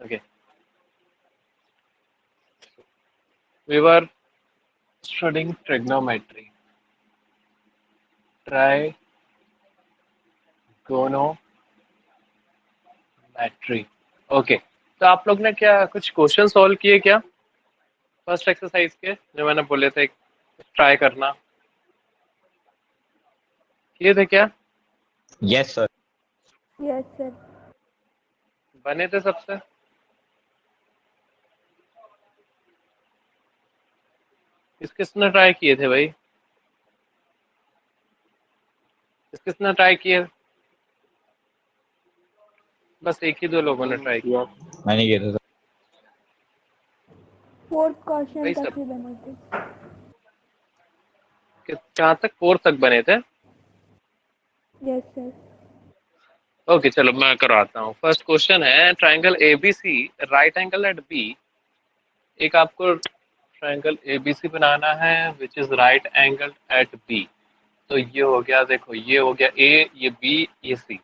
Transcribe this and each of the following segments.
Okay, we were studying trigonometry, trigonometry. Okay, तो आप लोग ने क्या कुछ क्वेश्चन सॉल्व किए क्या फर्स्ट एक्सरसाइज के, जो मैंने बोले थे ट्राई करना, किए थे क्या? Yes sir. Yes sir. बने थे सबसे? किसने ट्राई किए थे भाई? किसने ट्राई किए? बस एक ही दो लोगों ने ट्राई किया। मैंने किया था। फोर्थ क्वेश्चन भाई तक सब ही बने थे। कहाँ तक? फोर्थ तक बने थे? Yes sir. ओके चलो मैं करवाता हूँ। फर्स्ट क्वेश्चन है triangle ABC right angle at B. एक आपको ट्राइंगल एबीसी बनाना है which is right angle at B. तो ये हो गया, देखो ये हो गया ए, ये बी, ये सी,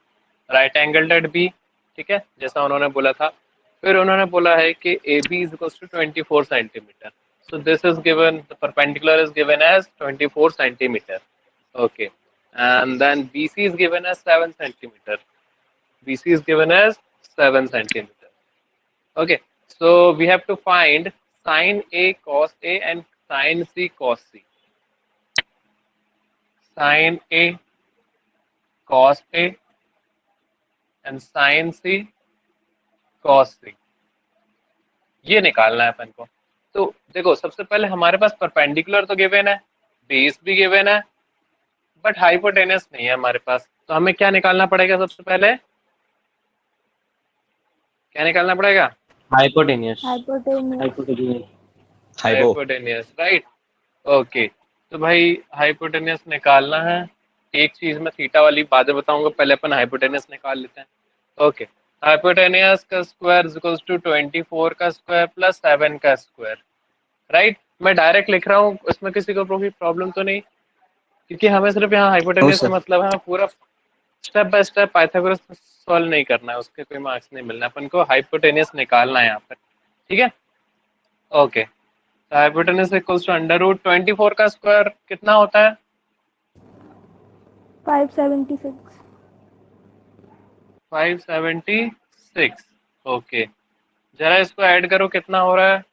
राइट एंगल एट बी। ठीक है, जैसा उन्होंने बोला था। फिर उन्होंने बोला है कि A B is equal to 24 centimetre. So this is given, the perpendicular is given as 24 centimetre. Okay, and then BC is given as 7 centimeter. BC is given as 7 centimeter. Okay, so we have to find sine A cos A and sine C cos C. Sine A cos A and sine C cos C, ये निकालना है अपन को। तो देखो सबसे पहले हमारे पास परपेंडिकुलर तो गिवन है, बेस भी गिवन है, बट हाइपोटेनस नहीं है हमारे पास। तो हमें क्या निकालना पड़ेगा? सबसे पहले क्या निकालना पड़ेगा? हाइपोटेनियस। Hypotenuse, right. ओके, तो भाई हाइपोटेनियस निकालना है। एक चीज मैं थीटा वाली बातें बताऊंगा, पहले अपन हाइपोटेनियस निकाल लेते हैं। ओके, हाइपोटेनियस का स्क्वायर इज इक्वल टू 24 का स्क्वायर प्लस 7 का स्क्वायर, राइट। मैं डायरेक्ट लिख रहा हूँ, इसमें किसी को कोई प्रॉब्लम तो नहीं? क्योंकि हमें सिर्फ यहाँ हाइपोटेनियस से मतलब है, पूरा step by step Pythagoras solve नहीं करना है, उसके कोई मार्क्स नहीं मिलना, अपन को हाइपोटेनियस निकालना है यहाँ पर। ठीक है, okay. Hypotenuse equals to under root 24 का स्क्वायर कितना होता है? 576। 576। ओके, जरा इसको ऐड करो, कितना हो रहा है?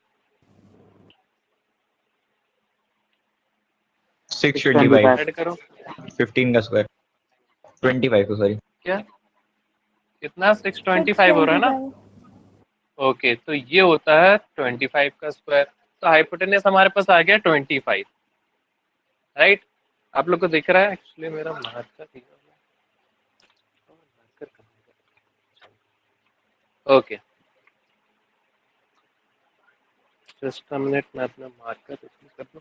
625। ऐड करो। 15 का स्क्वायर 25 को, सॉरी। क्या कितना? 625 हो रहा है ना? ओके, तो ये होता है 25 का स्क्वायर। तो हाइपोटेनस हमारे पास आ गया 25, राइट। आप लोग को दिख रहा है? एक्चुअली मेरा मार्कर दिया हुआ है, मार्कर कहाँ है? ओके, जस्ट अ मिनट, मैं अपना मार्कर इसमें कर लूं।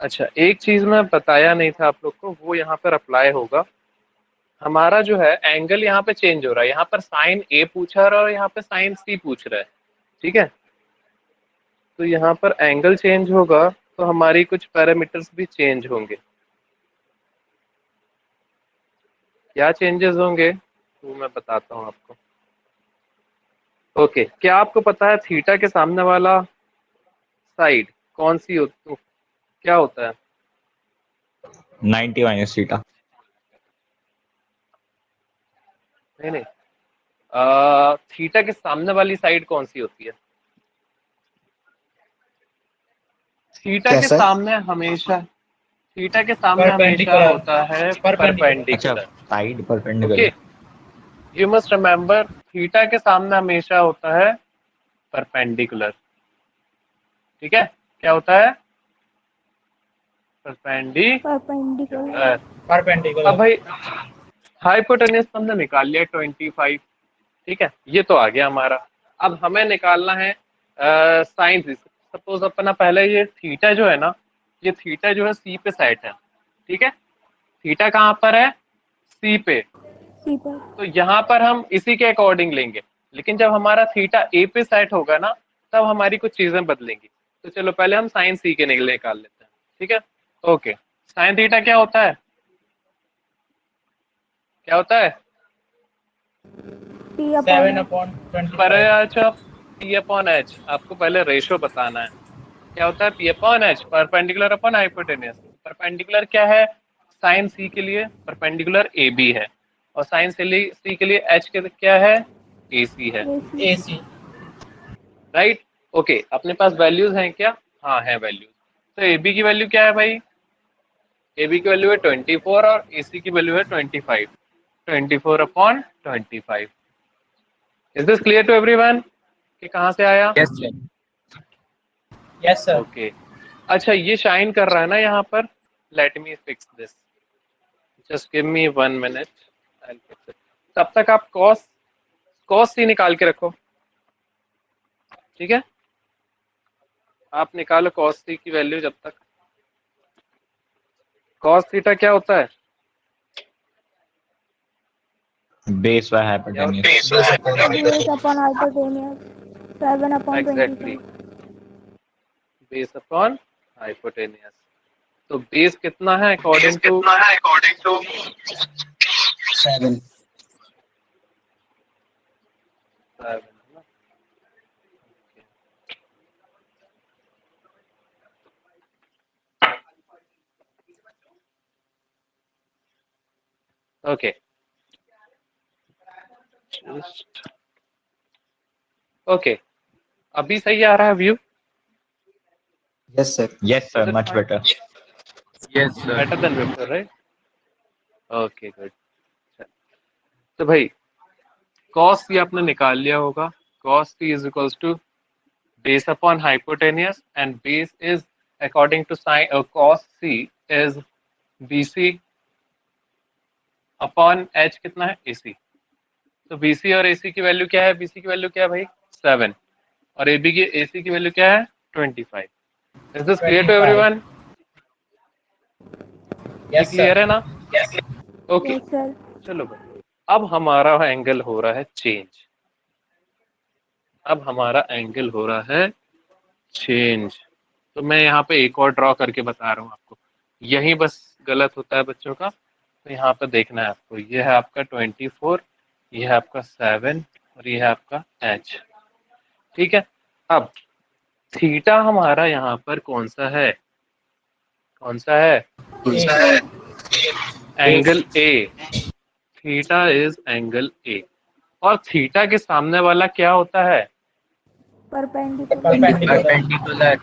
अच्छा, एक चीज मैं बताया नहीं था आप लोग को, वो यहाँ पर अप्लाई होगा। हमारा जो है एंगल यहाँ पे चेंज हो रहा है, यहाँ पर साइन ए पूछा रहा है और यहाँ पे साइन सी पूछ रहा है। ठीक है, तो यहाँ पर एंगल चेंज होगा तो हमारी कुछ पैरामीटर्स भी चेंज होंगे। क्या चेंजेस होंगे वो मैं बताता हूँ आपको। ओके, क्या आपको पता है थीटा के सामने वाला साइड कौन सी होती, क्या होता है? 90 माइनस थीटा। नहीं नहीं, थीटा के सामने वाली साइड कौन सी होती है? थीटा के सामने हमेशा, थीटा के सामने हमेशा होता है अच्छा, perpendicular. Side okay, perpendicular. You must remember, theta के सामने हमेशा होता है परपेंडिकुलर। ठीक है, क्या होता है? परपेंडिकुलर। अब भाई हाइपोटेनस हमने निकाल लिया 25। ठीक है, ये तो आ गया हमारा। अब हमें निकालना है साइन। सपोज अपना पहले ये थीटा जो है ना, ये थीटा जो है सी पे सेट है। ठीक है, थीटा कहाँ पर है? सी पे। तो यहाँ पर हम इसी के अकॉर्डिंग लेंगे, लेकिन जब हमारा थीटा ए पे सेट होगा ना, तब हमारी कुछ चीजें बदलेंगी। तो चलो पहले हम साइन सी के निकाल लेते हैं। ठीक है, ओके। साइन थीटा क्या होता है? क्या होता है? P upon 7 H. upon पर 25. अच्छा P अपॉन एच, आपको पहले रेशो बताना है क्या होता है। P upon H perpendicular upon hypotenuse. Perpendicular क्या है, साइन सी के लिए परपेंडिकुलर ए बी है, और साइन सी के लिए एच के क्या है, ए सी है, AC. AC. राइट। ओके, अपने पास वैल्यूज हैं क्या, हाँ है वैल्यूज। तो ए बी की वैल्यू क्या है भाई, ए बी की वैल्यू है 24 और ए सी की वैल्यू है 25। 24 upon 25। Is this clear to everyone कि कहाँ से आया? Yes sir. Yes, sir. Okay अच्छा, ये शाइन कर रहा है ना यहाँ पर, let me fix this, just give me 1 minute, तब तक आप कॉस कॉस सी निकाल के रखो, ठीक है। आप निकालो कॉस सी की वैल्यू जब तक। कॉस थीटा क्या होता है, बेस बाय क्या होता हाइपोटेन्यूज। Base upon hypotenuse. 7 है? upon exactly, 25. Base upon hypotenuse. तो बेस कितना है अकॉर्डिंग टू 7. 7? ओके ओके, अभी सही आ रहा है view? Yes, sir. Yes Is sir, it much fine? Better. Yes better than before, right? Okay good. तो भाई cos c आपने निकाल लिया होगा, cos c is equals to base upon hypotenuse, and base is according to sin cos c is bc upon h कितना है, ac। तो bc और ac की वैल्यू क्या है, bc की वैल्यू क्या है भाई 7, और ab की ac की वैल्यू क्या है 25। Is this clear to 25. Everyone? ये Yes, sir. क्लियर है ना? Okay Yes, sir. चलो भाई, अब हमारा एंगल हो रहा है चेंज, अब हमारा एंगल हो रहा है चेंज। तो मैं यहाँ पे एक और ड्रॉ करके बता रहा हूँ आपको, यही बस गलत होता है बच्चों का। तो यहाँ पे देखना है आपको, ये है आपका 24, ये है आपका 7, और ये है आपका h, ठीक है। अब थीटा हमारा यहाँ पर कौन सा है, कौन सा है, A. Angle A. Theta is angle A, और थीटा के सामने वाला क्या होता है, Perpendicular. Perpendicular.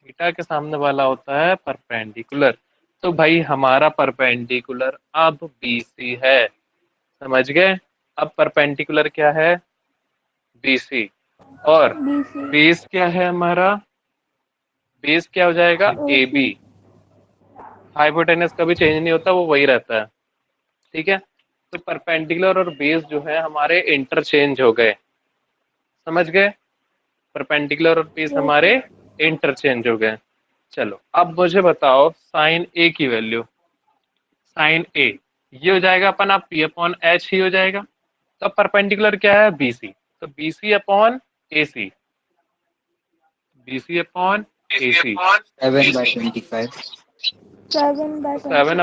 थीटा के सामने वाला होता है परपेंडिकुलर। तो भाई हमारा परपेंडिकुलर अब BC है, समझ गए। अब परपेंडिकुलर क्या है, BC, और BC. बेस क्या है हमारा, बेस क्या हो जाएगा AC. AB। हाइपोटेनस कभी चेंज नहीं होता, वो वही रहता है, ठीक है। तो परपेंडिकुलर और बेस जो है हमारे इंटरचेंज हो गए, समझ गए। परपेंडिकुलर और बेस Yes, हमारे sir. इंटरचेंज हो गए। चलो अब मुझे बताओ साइन ए की वैल्यू, साइन ए ये हो जाएगा अपन आप P अपॉन एच ही हो जाएगा। तो परपेंडिकुलर क्या है BC, तो BC upon AC, BC upon AC। 7 by 25. 7 by तो 7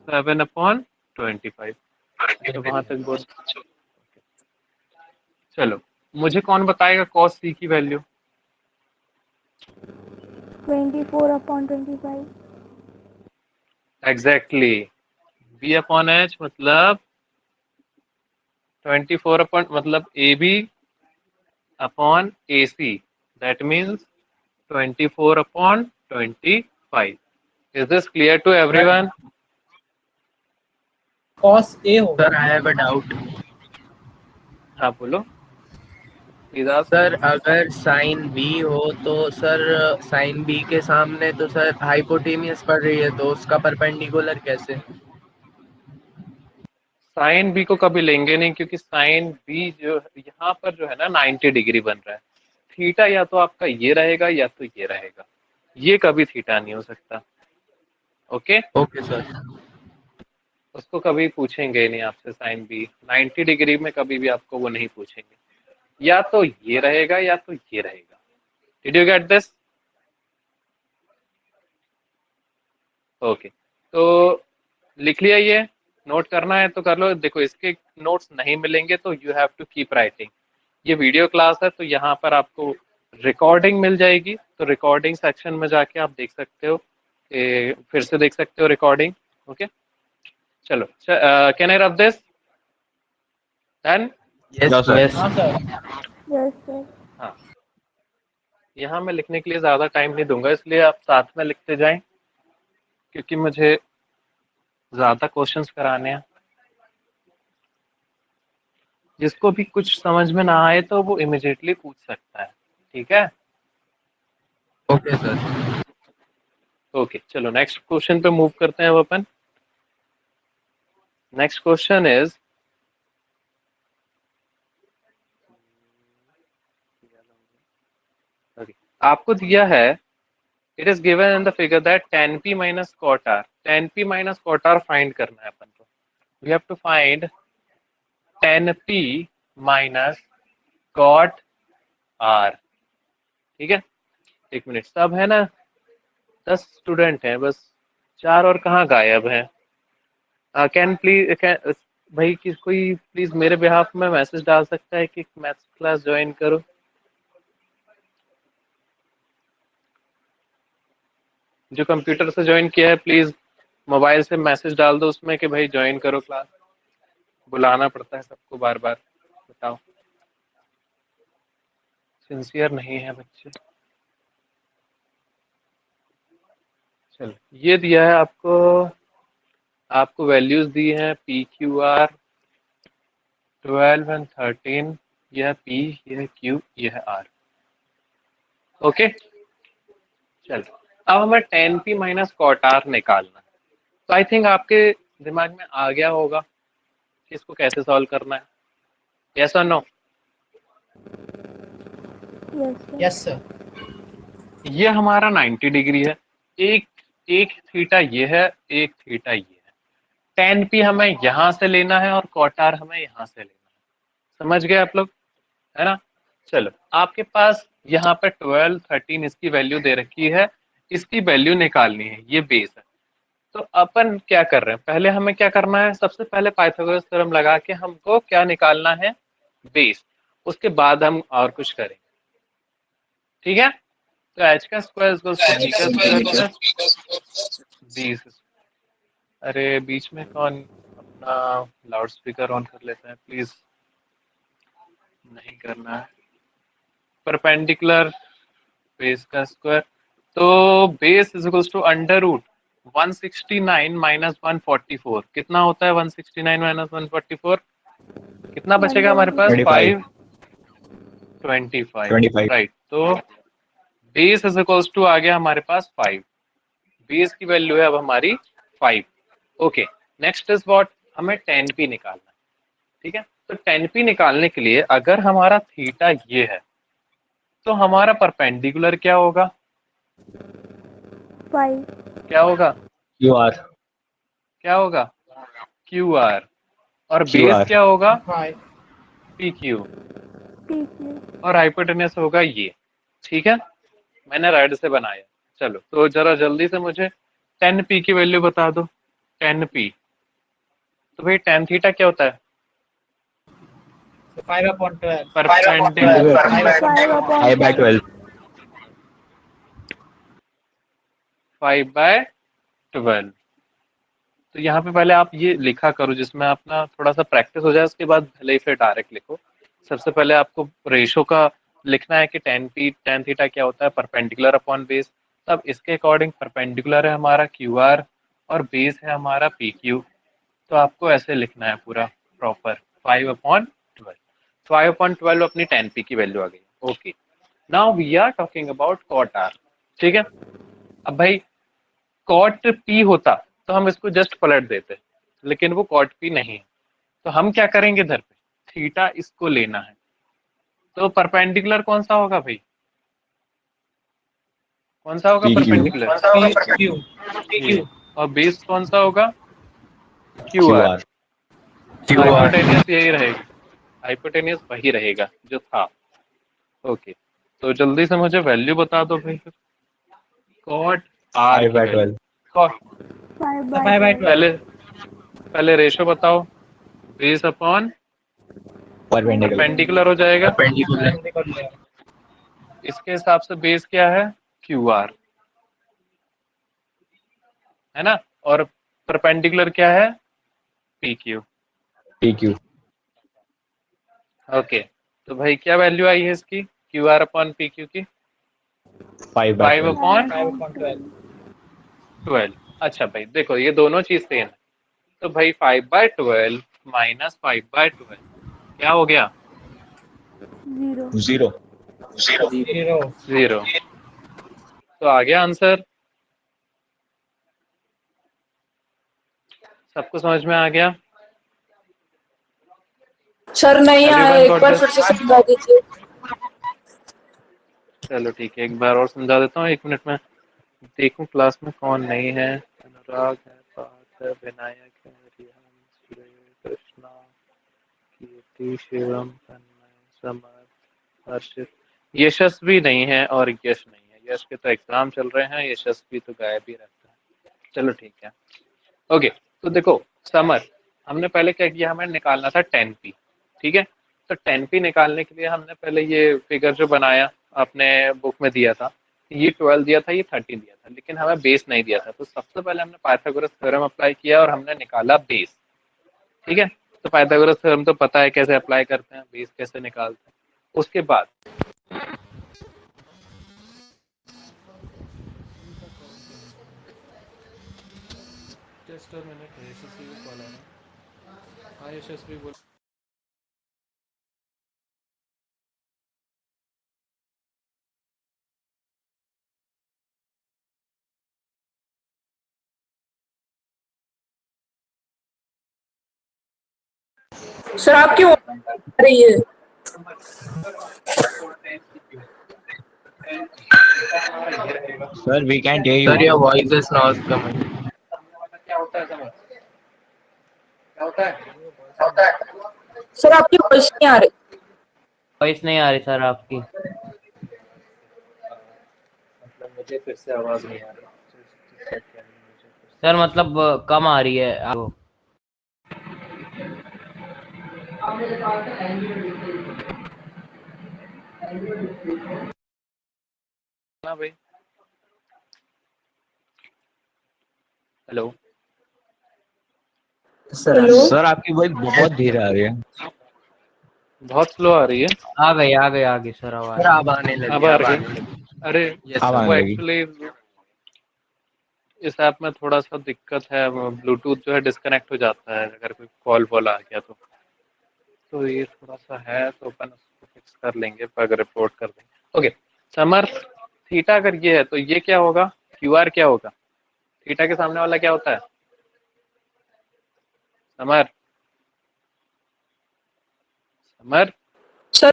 25. अपॉन 25। तो वहां तक बोल, चलो मुझे कौन बताएगा cos C की value? 24 upon 25. Exactly, B upon H मतलब 24 अपॉन मतलब AB upon AC, that means 24 upon 25। Is this clear to everyone? Cos A होगा. Sir I have a doubt. हाँ बोलो सीधा। सर अगर साइन बी हो तो सर साइन बी के सामने तो सर हाइपोटेनियस पड़ रही है, तो उसका परपेंडिकुलर कैसे? साइन बी को कभी लेंगे नहीं, क्योंकि साइन बी जो यहाँ पर जो है ना 90 डिग्री बन रहा है। थीटा या तो आपका ये रहेगा या तो ये रहेगा, ये कभी थीटा नहीं हो सकता। Okay, okay sir. उसको कभी पूछेंगे नहीं आपसे, साइन बी 90 डिग्री में कभी भी आपको वो नहीं पूछेंगे, या तो ये रहेगा या तो ये रहेगा। Did you get this? Okay, तो लिख लिया ये, नोट करना है तो कर लो। देखो इसके नोट्स नहीं मिलेंगे तो you have to keep writing. ये वीडियो क्लास है तो यहाँ पर आपको रिकॉर्डिंग मिल जाएगी, तो रिकॉर्डिंग सेक्शन में जाके आप देख सकते हो, फिर से देख सकते हो रिकॉर्डिंग। ओके चलो, can I rub this done? Yes No, sir. Yes हाँ सर। Yes, sir. हाँ, यहाँ मैं लिखने के लिए ज़्यादा टाइम नहीं दूंगा, इसलिए आप साथ में लिखते जाएं क्योंकि मुझे ज़्यादा क्वेश्चंस कराने हैं। जिसको भी कुछ समझ में ना आए तो वो इमिडिएटली पूछ सकता है, ठीक है? Okay sir. ओके चलो नेक्स्ट क्वेश्चन पे मूव करते हैं अब अपन। नेक्स्ट क्वेश्चन इज आपको दिया है, it is given in the figure that tan p minus cot r, tan p minus cot r find करना है अपन को। We have to find tan p minus cot r, ठीक है? एक मिनट, सब है ना? 10 स्टूडेंट हैं बस, 4 और कहाँ गायब हैं? कैन प्लीज भाई कोई प्लीज मेरे बिहाफ में मैसेज डाल सकता है कि मैथ्स क्लास ज्वाइन करो? जो कंप्यूटर से ज्वाइन किया है प्लीज मोबाइल से मैसेज डाल दो उसमें कि भाई ज्वाइन करो क्लास। बुलाना पड़ता है सबको बार बार, बताओ। सिंसियर नहीं है बच्चे। चलो ये दिया है आपको, आपको वैल्यूज दी हैं पी क्यू आर 12 एंड 13, यह पी, यह क्यू, यह आर। ओके चलो अब हमें tan p minus cot r निकालना है। तो आई थिंक आपके दिमाग में आ गया होगा कि इसको कैसे सॉल्व करना है। यस और no? Yes, sir. Yes sir. ये हमारा 90 डिग्री है, एक एक थीटा ये है, एक थीटा ये है। tan p हमें यहाँ से लेना है और cot r हमें यहाँ से लेना है। समझ गए आप लोग, है ना? चलो आपके पास यहाँ पे 12 13 इसकी वैल्यू दे रखी है, इसकी वैल्यू निकालनी है, ये बेस है। तो अपन क्या कर रहे हैं, पहले हमें क्या करना है, सबसे पहले पाइथागोरस थ्योरम लगा के हमको क्या निकालना है, बेस। उसके बाद हम और कुछ करेंगे, ठीक है? तो h का स्क्वायर इक्वल्स टू b का स्क्वायर प्लस 20। अरे बीच में कौन अपना लाउड स्पीकर ऑन कर लेता है प्लीज? नहीं करना है। परपेंडिकुलर बेस का स्क्वायर, तो base is equals to under root 169 minus 144। कितना होता है 169 माइनस 144? कितना बचेगा हमारे पास? 25. 25 राइट। तो बेस इज इक्वल्स टू आ गया हमारे पास 5। बेस की वैल्यू है अब हमारी 5। ओके नेक्स्ट इज व्हाट, हमें tan p निकालना है, ठीक है? तो tan p निकालने के लिए अगर हमारा थीटा ये है तो हमारा परपेंडिकुलर क्या होगा? 5. क्या होगा? QR. क्या होगा? Q R. और QR. बेस क्या होगा? हाय। P Q. PQ. और हाइपोटेनस होगा ये, ठीक है? मैंने रेड से बनाया। चलो तो जरा जल्दी से मुझे tan p की वैल्यू बता दो। tan p, तो भाई tan थीटा क्या होता है? 5/12। परपेंडिकुलर 5/12. 5/12। तो यहाँ पे पहले आप ये लिखा करो जिसमें अपना थोड़ा सा प्रैक्टिस हो जाए, उसके बाद भले ही फिर डायरेक्ट लिखो। सबसे पहले आपको रेशो का लिखना है कि tan थीटा क्या होता है, परपेंडिकुलर अपॉन बेस। तब इसके अकॉर्डिंग परपेंडिकुलर है हमारा क्यू आर और बेस है हमारा पी क्यू। तो आपको ऐसे लिखना है पूरा प्रॉपर 5/12। 5/12 अपनी tan p की वैल्यू आ गई। Okay now we are talking about cot r, ठीक है? अब भाई cot p होता तो हम इसको जस्ट पलट देते, लेकिन वो cot p नहीं है। तो हम क्या करेंगे, इधर पे थीटा इसको लेना है। तो परपेंडिकुलर कौन सा होगा भाई? कौन सा होगा PQ. परपेंडिकुलर? क्यू। और बेस कौन सा होगा? Q are. QR. हाइपोटेनियस यही रहेगा, हाइपोटेनियस वही रहेगा जो था। ओके तो जल्दी से मुझे वैल्यू बता दो भाई। cot r की वैल्यू 5/12. cot 5/12. पहले पहले रेशो बताओ, बेस अपॉन परपेंडिकुलर परपेंडिकुलर हो जाएगा। परपेंडिकुलर। इसके हिसाब से बेस क्या है, क्यू आर, है ना, और परपेंडिकुलर क्या है, पी क्यू। PQ ओके, तो भाई क्या वैल्यू आई है इसकी, Q R upon P Q की, 5 by 5 12 अपॉन 5/12 12। अच्छा भाई देखो ये दोनों चीज सेम है, तो भाई 5/12 माइनस 5/12 क्या हो गया, 0. 0 0 0। तो आ गया आंसर, सबको समझ में आ गया। सर नहीं आया, Everyone एक got बार this? फिर से समझा दीजिए। चलो ठीक है, एक बार और समझा देता हूँ, 1 मिनट में देखूं क्लास में कौन नहीं है। अनुराग है, पार्थ है, विनायक है, रिहान, सुरेश, कृष्णा, कीर्ति, शिवम, तन्मय, समर, हर्षित, यशस्वी नहीं है और यश नहीं है। यश के तो एग्जाम चल रहे हैं, यशस्वी तो गायब ही रहता है। चलो ठीक है, ओके। तो देखो समर, हमने पहले क्या किया, हमें निकालना था 10p, ठीक है। तो 10p निकालने के लिए हमने पहले ये फिगर जो बनाया आपने बुक में दिया था, ये 12 दिया था, ये 13 दिया था, लेकिन हमें बेस नहीं दिया था। तो सबसे पहले हमने पाइथागोरस थ्योरम अप्लाई किया और हमने निकाला बेस, ठीक है। तो पाइथागोरस थ्योरम तो पता है कैसे अप्लाई करते हैं, बेस कैसे निकालते हैं। उसके बाद जस्ट अ मिनट, यशस्वी को कॉल आ रहा है। हाँ यशस्वी बोल। सर आपकी आवाज आ रही है। Sir, we can't hear sir you. Your voice is not coming. क्या होता है समझ, क्या होता है, सर आपकी वॉइस नहीं आ रही। वॉइस नहीं आ रही सर आपकी। मतलब मुझे फिर से आवाज नहीं आ रही। सर मतलब कम आ रही है आपको। हाँ भाई, हेलो। सर हेलो Sir, आपकी वॉइस बहुत धीरे आ रही है. बहुत स्लो आ रही है। आ गई सर आवाज। सर अब आने लगी, अब आ अब रही आने है। लगी। अरे यस अब सर। वो आने लगी. एक्चुअली इस ऐप में थोड़ा सा दिक्कत है, ब्लूटूथ जो है डिस्कनेक्ट हो जाता है अगर कोई कॉल वॉल आ गया तो ये थोड़ा सा है, तो अपन उसको फिक्स कर लेंगे, अगर रिपोर्ट कर देंगे। ओके समर, थीटा अगर ये है तो ये क्या होगा, क्यू आर क्या होगा, थीटा के सामने वाला क्या होता है समर, समर, सर।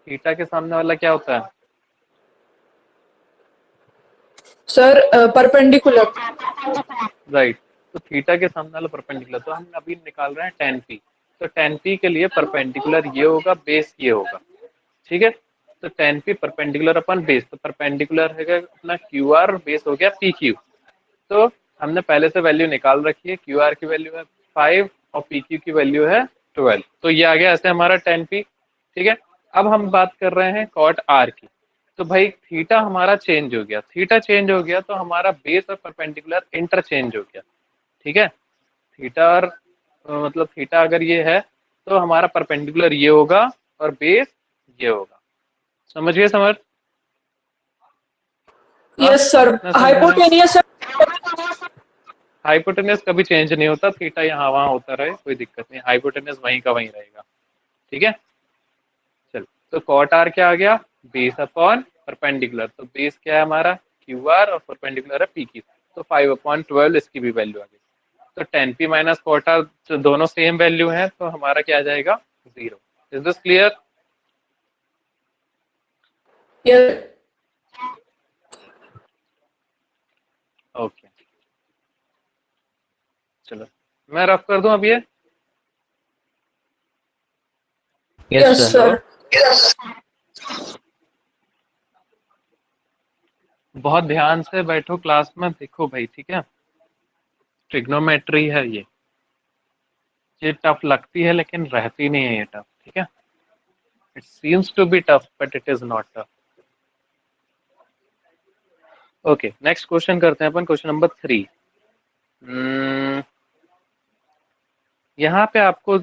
थीटा के सामने वाला क्या होता है, सर परपेंडिकुलर। राइट। तो थीटा के सामने वाला परपेंडिकुलर, तो हम अभी निकाल रहे हैं 10p। तो 10p के लिए परपेंडिकुलर ये होगा, बेस ये होगा, ठीक है। तो 10p परपेंडिकुलर अपन बेस, तो परपेंडिकुलर है अपना क्यू आर, बेस हो गया पी क्यू। तो हमने पहले से वैल्यू निकाल रखी है, क्यू आर की वैल्यू है 5 और पी क्यू की वैल्यू है 12। तो ये आ गया ऐसे हमारा 10p, ठीक है। अब हम बात कर रहे हैं कॉट आर की। तो भाई थीटा हमारा चेंज हो गया, थीटा चेंज हो गया तो हमारा बेस और परपेंडिकुलर इंटरचेंज हो गया, ठीक है। थीटा और मतलब थीटा अगर ये है तो हमारा परपेंडिकुलर ये होगा और बेस ये होगा। समझ गए समझ, हाँ यस सर। इतना समझ में। हाइपोटेनियस हाइपोटेनस कभी चेंज नहीं होता, थीटा यहाँ वहाँ होता रहे कोई दिक्कत नहीं, हाइपोटेनस वहीं का वहीं रहेगा, ठीक है। चल तो कॉट आर क्या आ गया, बेस अपॉन परपेंडिकुलर। तो बेस क्या है हमारा क्यू आर और परपेंडिकुलर है पी क्यू। तो 5/12 इसकी भी वैल्यू आ गई। तो 10p माइनस कॉट आर जो दोनों सेम वैल्यू है, तो हमारा क्या आ जाएगा 0। Is this clear? Yes okay चलो मैं रफ कर दूं अब ये। Yes sir. बहुत ध्यान से बैठो क्लास में, देखो भाई, ठीक है। ट्रिग्नोमेट्री है ये टफ लगती है लेकिन रहती नहीं है ये टफ, ठीक है। It seems to be tough but it is not tough. Okay, next question करते हैं अपन, क्वेश्चन नंबर 3। यहाँ पे आपको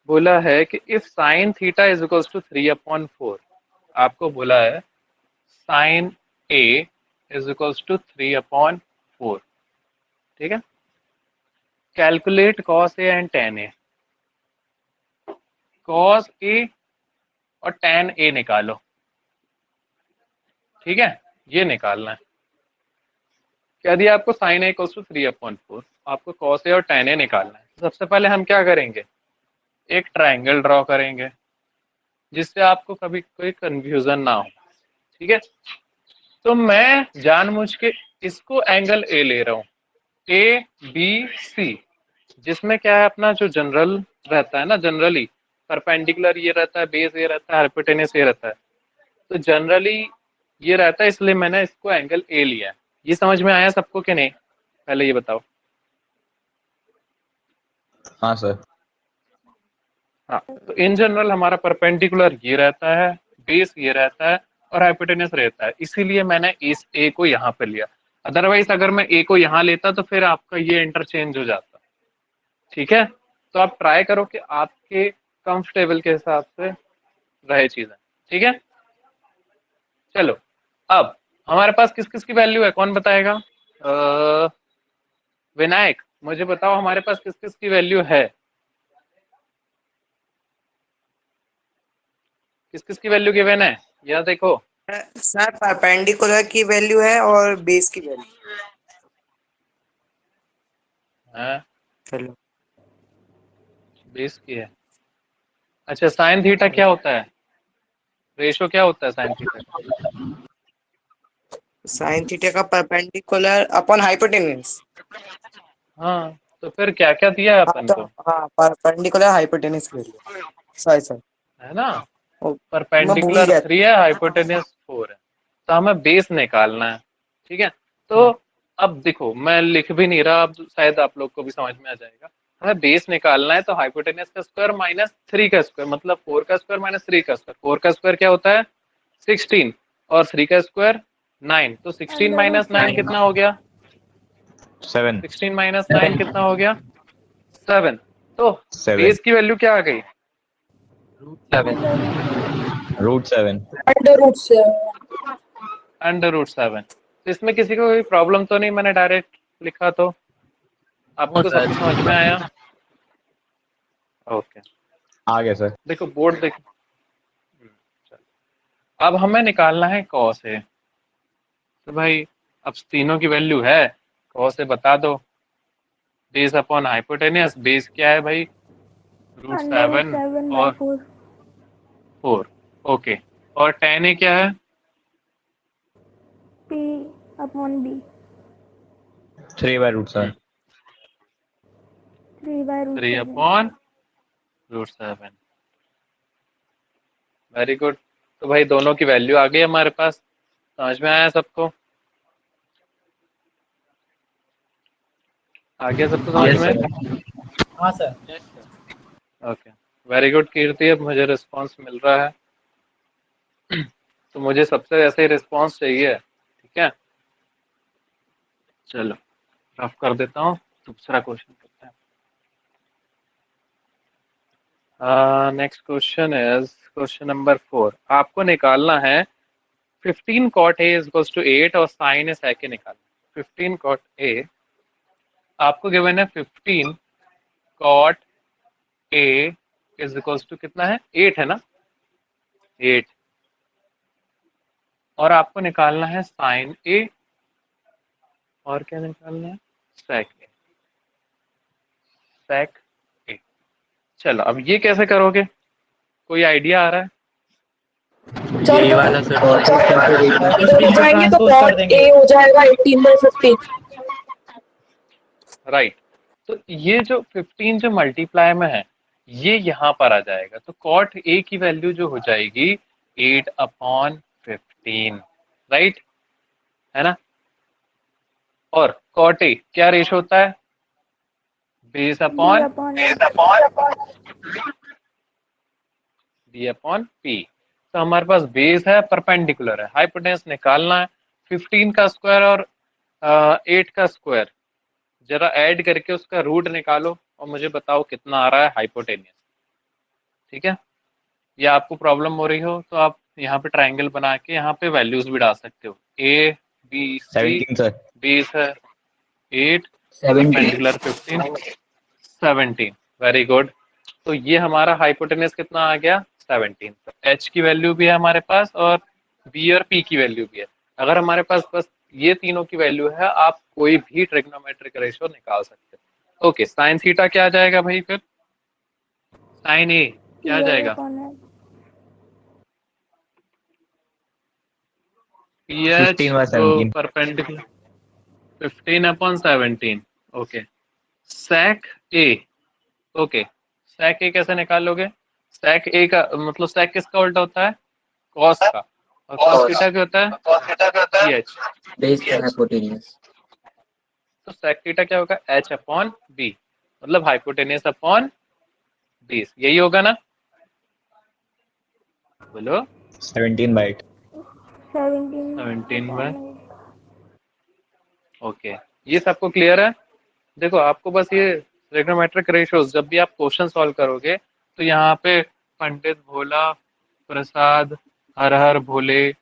बोला है कि if sine theta is equals to 3/4, आपको बोला है sine A is equals to 3/4, ठीक है। Calculate cos A and tan A. Cos A और टेन ए निकालो, ठीक है, ये निकालना है। क्या दिया आपको? साइन ए इक्वल्स टू 3/4, आपको कॉस ए और टेन ए निकालना है। सबसे पहले हम क्या करेंगे, एक ट्रायंगल ड्रॉ करेंगे जिससे आपको कभी कोई कंफ्यूजन ना हो, ठीक है। तो मैं जानबूझ के इसको एंगल ए ले रहा हूँ, ए बी सी, जिसमें क्या है अपना जो जनरल रहता है ना, जनरली परपेंडिकुलर ये रहता है, बेस ये रहता है, हाइपोटेनस ये रहता है, तो जनरली ये रहता है, इसलिए मैंने इसको एंगल ए लिया है। ये समझ में आया सबको कि नहीं, पहले ये बताओ। हाँ सर। हाँ, तो इन जनरल हमारा परपेंडिकुलर ये रहता है, बेस ये रहता है और हाइपोटेनस रहता है, इसीलिए मैंने इस ए को यहाँ पे लिया। अदरवाइज अगर मैं ए को यहाँ लेता तो फिर आपका ये इंटरचेंज हो जाता, ठीक है। तो आप ट्राई करो कि आपके कंफर्टेबल के हिसाब से रहे चीजें, ठीक है। चलो, अब हमारे पास किस किस की वैल्यू है, कौन बताएगा? विनायक, मुझे बताओ हमारे पास किस किस की वैल्यू है, किस किस की वैल्यू गिवन है, यह देखो। सर परपेंडिकुलर की वैल्यू है और बेस की वैल्यू हाँ, चलो बेस की है। अच्छा, साइन थीटा क्या होता है, रेशो क्या होता है साइन थीटा का? साइन थीटा का परपेंडिकुलर अपॉन हाइपोटेनस। हाँ, तो फिर क्या क्या दिया है अपन को? हाँ, परपेंडिकुलर हाइपोटेनस की वैल्यू, सॉरी सर, है ना, मैं भूल परपेंडिकुलर गया। 3 है, हाइपोटेनस 4 है, तो हमें बेस निकालना है, ठीक है। तो अब देखो, मैं लिख भी नहीं रहा, अब शायद आप लोग को भी समझ में आ जाएगा। हमें बेस निकालना है, तो हाइपोटेनस का स्क्वायर माइनस 3 का स्क्वायर, मतलब 4 का स्क्वायर माइनस 3 का स्क्वायर। 4 का स्क्वायर क्या होता है? 16, और 3 का स्क्वायर 9, तो 16 माइनस 9 कितना हो गया? 7। 16 माइनस 9 कितना हो गया? 7। तो 7 बेस की वैल्यू क्या आ गई? √7। √7। तो इसमें किसी को कोई प्रॉब्लम तो नहीं, मैंने डायरेक्ट लिखा तो आपको सब समझ में आया? ओके, आ गया सर। देखो बोर्ड देखो। अब हमें निकालना है कॉस ए, तो भाई अब तीनों की वैल्यू है, कॉस ए बता दो। बेस अपॉन हाइपोटेनस, बेस क्या है भाई? √7 और 4। ओके, और tan ए क्या है? P/B 3/√7। 3/√7। Very good. तो भाई दोनों की वैल्यू आ गई हमारे पास, समझ में आया सबको? आ गया सबको समझ में? हाँ सर। ओके, वेरी गुड कीर्ति, अब मुझे रिस्पांस मिल रहा है। तो मुझे सबसे ऐसे ही रिस्पांस चाहिए, ठीक है। चलो रफ कर देता हूँ, दूसरा क्वेश्चन करते हैं। Next question is question number 4। आपको निकालना है 15 cot A is equals to 8 और साइन ए सेक निकालना। 15 cot A आपको गिवन है 15 cot A is equals to कितना है? 8 है ना, 8। और आपको निकालना है साइन ए, और क्या निकालना है? सेक ए, सेक ए। चलो अब ये कैसे करोगे, कोई आइडिया आ रहा है? ये वाला सर जाएंगे तो cot A हो जाएगा 18/15। राइट, तो ये जो 15 जो मल्टीप्लाई में है ये यहाँ पर आ जाएगा, तो cot A की वैल्यू जो हो जाएगी 8/15, राइट, है ना। और कॉट ए क्या रेशो होता है? Base B upon upon B upon P. तो हमारे पास बेस है, परपेंडिकुलर है, हाइपोटेन्यूज निकालना है। 15 का स्क्वायर और 8 का स्क्वायर जरा ऐड करके उसका रूट निकालो और मुझे बताओ कितना आ रहा है हाइपोटेन्यूज। ठीक है, या आपको प्रॉब्लम हो रही हो तो आप यहाँ पे ट्राइंगल बना के यहाँ पे वैल्यूज भी डाल सकते हो। A B C 17 sir. Base है 8, 17 परपेंडिकुलर 15, 17। Very good. तो ये हमारा हाइपोटेन्यूज कितना आ गया? 17। तो एच की वैल्यू भी है हमारे पास और बी और पी की वैल्यू भी है। अगर हमारे पास बस ये तीनों की वैल्यू है, आप कोई भी ट्रिग्नोमेट्रिक रेशियो निकाल सकते हो। ओके, साइन थीटा क्या आ जाएगा भाई? फिर साइन ए क्या आ 12 जाएगा? upon H. P H 15 by तो 17। Perpendicular 15 upon 17। ओके, सेक ए। ओके, सेक ए कैसे निकालोगे? सेक ए का मतलब सेक किसका उल्टा होता है? कॉस का। और कॉस थीटा क्या होता है? P H. बेस का हाइपोटेन्यूज। तो सेक थीटा क्या होगा? एच अपॉन बी, मतलब हाइपोटेन्यूज अपॉन बेस। यही होगा ना? बोलो। 17 by 8। 17 upon bye. 8. ओके, ये सबको क्लियर है? देखो, आपको बस ये ट्रिग्नोमेट्रिक रेशियोज जब भी आप क्वेश्चन सॉल्व करोगे तो यहाँ पे पंडित भोला प्रसाद, हर हर भोले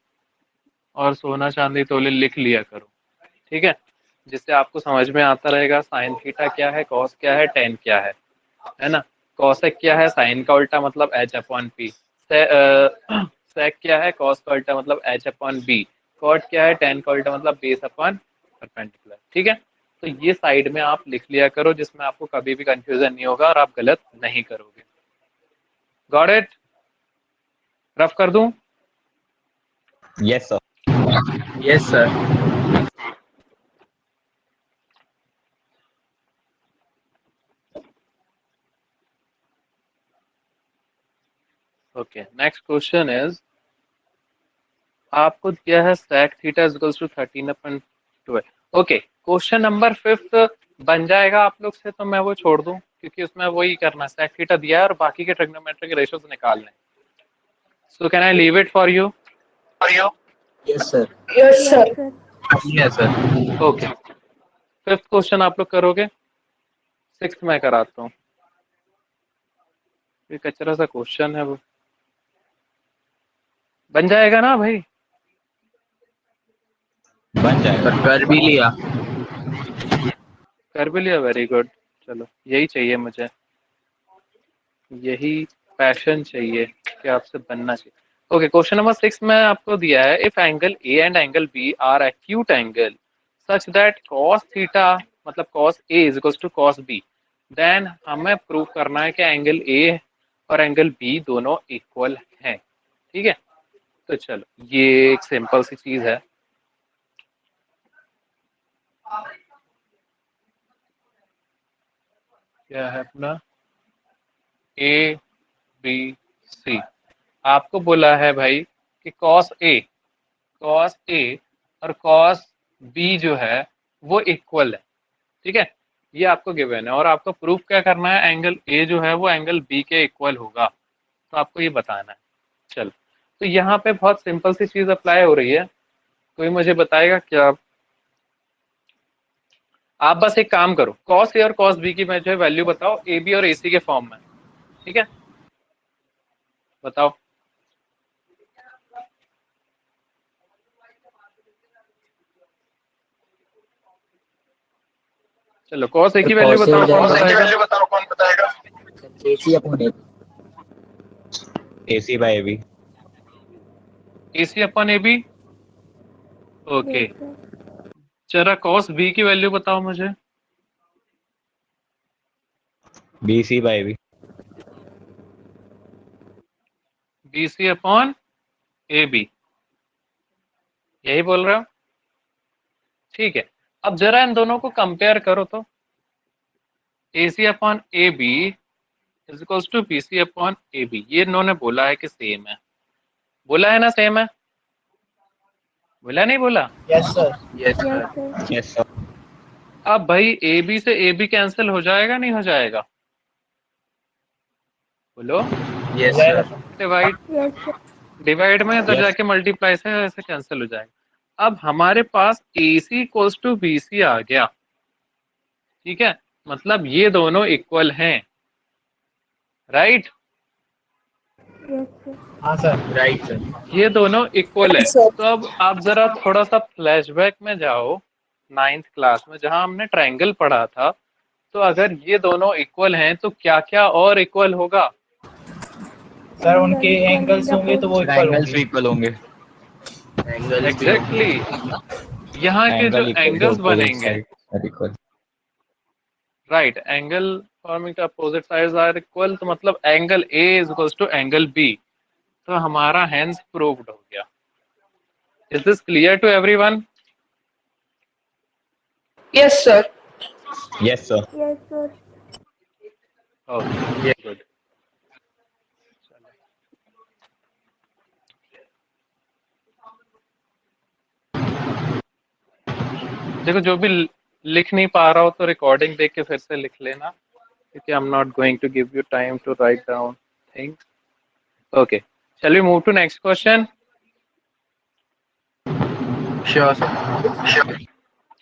और सोना चांदी तोले लिख लिया करो। ठीक है, जिससे आपको समझ में आता रहेगा साइन थीटा क्या है, कॉस क्या है, टेन क्या है ना। कॉसेक क्या है? साइन का उल्टा मतलब एच अपॉन पी। सेक क्या है? कॉस का उल्टा मतलब एच अपॉन बी। कॉट क्या है? टेन का उल्टा मतलब बेस अपॉन परपेंडिकुलर। ठीक है, तो ये साइड में आप लिख लिया करो, जिसमें आपको कभी भी कंफ्यूजन नहीं होगा और आप गलत नहीं करोगे। Got it? रफ कर दूं? Yes sir. Yes sir. Okay, next question is, आपको दिया है sec theta is equals to 13/12। Okay, question number 5 बन जाएगा आप लोग से, तो मैं वो छोड़ दूं क्योंकि उसमें वही करना है, sec थीटा दिया है और बाकी के ट्रिग्नोमेट्रिक रेशियोज निकालने हैं। So can I leave it for you? Yes sir. Yes, sir. Yes sir. Okay, 5th question आप लोग करोगे, 6th मैं कराता हूँ। ये कचरा सा क्वेश्चन है, वो बन जाएगा ना भाई? बन जाएगा। सर कर भी लिया। कर भी लिया, वेरी गुड। चलो, यही चाहिए मुझे, यही पैशन चाहिए कि आपसे बनना चाहिए। ओके, क्वेश्चन नंबर 6 में आपको दिया है, if angle A and angle B are acute angle such that cos theta मतलब cos A is equals to cos B, then हमें प्रूव करना है कि एंगल ए और एंगल बी दोनों इक्वल हैं। ठीक है, तो चलो, ये एक सिंपल सी चीज है। क्या है अपना? A B C. आपको बोला है भाई कि कॉस ए और कॉस बी जो है वो इक्वल है। ठीक है, ये आपको गिवन है और आपको प्रूफ क्या करना है? एंगल ए जो है वो एंगल बी के इक्वल होगा, तो आपको ये बताना है। चलो, तो यहाँ पे बहुत सिंपल सी चीज अप्लाई हो रही है। कोई मुझे बताएगा क्या? आप बस एक काम करो, कॉस ए और कॉस बी की मैं जो है वैल्यू बताओ, ए बी और ए सी के फॉर्म में। ठीक है, बताओ। चलो, कॉस ए की वैल्यू cos A बताओ, कौन हो बताएगा? AC upon A। AC by AB। A C upon A B. Okay, Yes, sir. जरा कॉस बी की वैल्यू बताओ मुझे। BC by AB। B C upon A B, यही बोल रहे हो? ठीक है, अब जरा इन दोनों को कंपेयर करो तो, A C upon A B is equals to B C upon A B. ये इन्होंने बोला है कि सेम है, बोला है ना सेम है? बोला नहीं बोला? Yes sir. Yes Yes, sir. sir. Yes sir. अब भाई ए बी से ए बी कैंसिल हो जाएगा नहीं हो जाएगा? बोलो। यस जाएगा sir. Sir. Divide Yes, sir. Divide में तो Yes. जाके मल्टीप्लाई से ऐसे कैंसिल हो जाएगा। अब हमारे पास ए सी इक्वल्स टू बी सी आ गया, ठीक है, मतलब ये दोनों इक्वल हैं, राइट? Yes, sir. हाँ सर। Right sir. ये दोनों इक्वल है। Yes, sir. तो अब आप जरा थोड़ा सा फ्लैशबैक में जाओ 9th क्लास में जहां हमने ट्रायंगल पढ़ा था। तो अगर ये दोनों इक्वल हैं तो क्या क्या और इक्वल होगा? सर उनके एंगल्स होंगे तो वो इक्वल ट्रायंगल्स होंगे। इक्वल होंगे। एंगल एग्जैक्टली, यहाँ के जो एंगल्स बनेंगे, equal. Right, angle forming opposite sides are equal, तो मतलब angle A is equals to angle B. तो हमारा हेंस प्रूव्ड हो गया। Is this clear to everyone? Yes, sir. Yes sir. Yes, sir. Okay good. देखो जो भी लिख नहीं पा रहा हो तो रिकॉर्डिंग देख के फिर से लिख लेना, क्योंकि I am not going to give you time to write down things. Okay, shall we move to next question? Sure sir.